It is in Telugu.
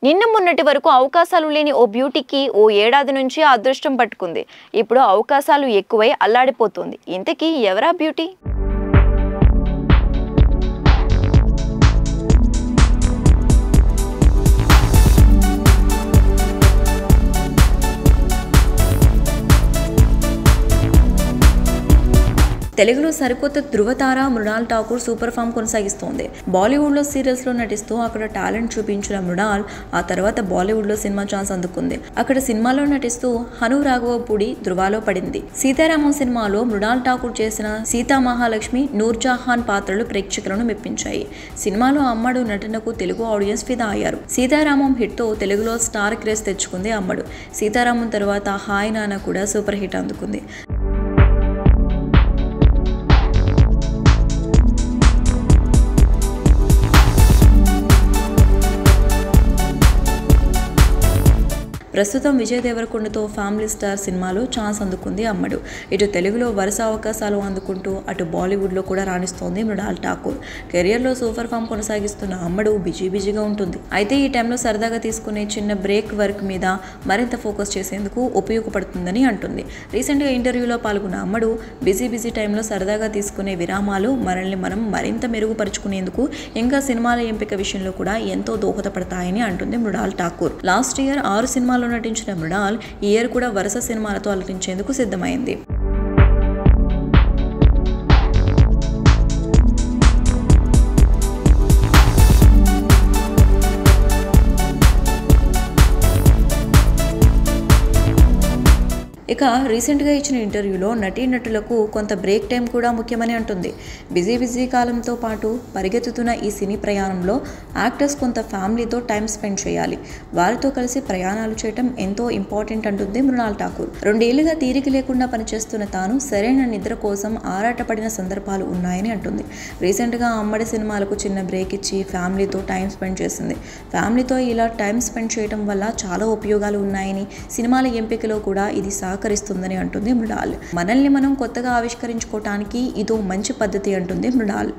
నిన్న మొన్నటి వరకు అవకాశాలు లేని ఓ బ్యూటీకి ఓ ఏడాది నుంచి అదృష్టం పట్టుకుంది. ఇప్పుడు అవకాశాలు ఎక్కువై అల్లాడిపోతుంది. ఇంతకీ ఎవరా బ్యూటీ? తెలుగులో సరికొత్త ధృవతార మృణాల్ ఠాకూర్ సూపర్ ఫామ్ కొనసాగిస్తోంది. బాలీవుడ్లో సీరియల్స్లో నటిస్తూ అక్కడ టాలెంట్ చూపించిన మృణాల్ ఆ తర్వాత బాలీవుడ్లో సినిమా ఛాన్స్ అందుకుంది. అక్కడ సినిమాలో నటిస్తూ హను రాఘవపూడి ధృవాలో పడింది. సీతారామం సినిమాలో మృణాల్ ఠాకూర్ చేసిన సీతా మహాలక్ష్మి, నూర్జహాన్ పాత్రలు ప్రేక్షకులను మెప్పించాయి. సినిమాలో అమ్మడు నటనకు తెలుగు ఆడియన్స్ ఫిదా అయ్యారు. సీతారామం హిట్తో తెలుగులో స్టార్ క్రేజ్ తెచ్చుకుంది అమ్మడు. సీతారామం తర్వాత హాయ్ నాన్న కూడా సూపర్ హిట్ అందుకుంది. ప్రస్తుతం విజయ్ దేవరకొండతో ఫ్యామిలీ స్టార్ సినిమాలో ఛాన్స్ అందుకుంది అమ్మడు. ఇటు తెలుగులో వరుస అవకాశాలు అందుకుంటూ అటు బాలీవుడ్లో కూడా రాణిస్తోంది మృణాల్ ఠాకూర్. కెరియర్లో సూపర్ ఫామ్ కొనసాగిస్తున్న అమ్మడు బిజీగా ఉంటుంది. అయితే ఈ టైంలో సరదాగా తీసుకునే చిన్న బ్రేక్ వర్క్ మీద మరింత ఫోకస్ చేసేందుకు ఉపయోగపడుతుందని అంటుంది. రీసెంట్గా ఇంటర్వ్యూలో పాల్గొన్న అమ్మడు బిజీ టైంలో సరదాగా తీసుకునే విరామాలు మనల్ని మనం మరింత మెరుగుపరుచుకునేందుకు, ఇంకా సినిమాల ఎంపిక విషయంలో కూడా ఎంతో దోహదపడతాయని అంటుంది మృణాల్ ఠాకూర్. లాస్ట్ ఇయర్ 6 సినిమాల్లో నటించిన మృణాల్ ఈ ఇయర్ కూడా వరుస సినిమాలతో అలరించేందుకు సిద్ధమైంది. ఇక రీసెంట్గా ఇచ్చిన ఇంటర్వ్యూలో నటీనటులకు కొంత బ్రేక్ టైం కూడా ముఖ్యమని అంటుంది. బిజీ కాలంతో పాటు పరిగెత్తుతున్న ఈ సినీ ప్రయాణంలో యాక్టర్స్ కొంత ఫ్యామిలీతో టైం స్పెండ్ చేయాలి. వారితో కలిసి ప్రయాణాలు చేయడం ఎంతో ఇంపార్టెంట్ అంటుంది మృణాల్ ఠాకూర్. 2 ఏళ్లుగా తీరిక లేకుండా పనిచేస్తున్న తాను సరైన నిద్ర కోసం ఆరాటపడిన సందర్భాలు ఉన్నాయని అంటుంది. రీసెంట్గా అమ్మడి సినిమాలకు చిన్న బ్రేక్ ఇచ్చి ఫ్యామిలీతో టైం స్పెండ్ చేసింది. ఫ్యామిలీతో ఇలా టైం స్పెండ్ చేయడం వల్ల చాలా ఉపయోగాలు ఉన్నాయని, సినిమాల ఎంపికలో కూడా ఇది సహకరిస్తుందని అంటుంది మృణాల్. మనల్ని మనం కొత్తగా ఆవిష్కరించుకోవటానికి ఇదో మంచి పద్ధతి అంటుంది మృణాల్.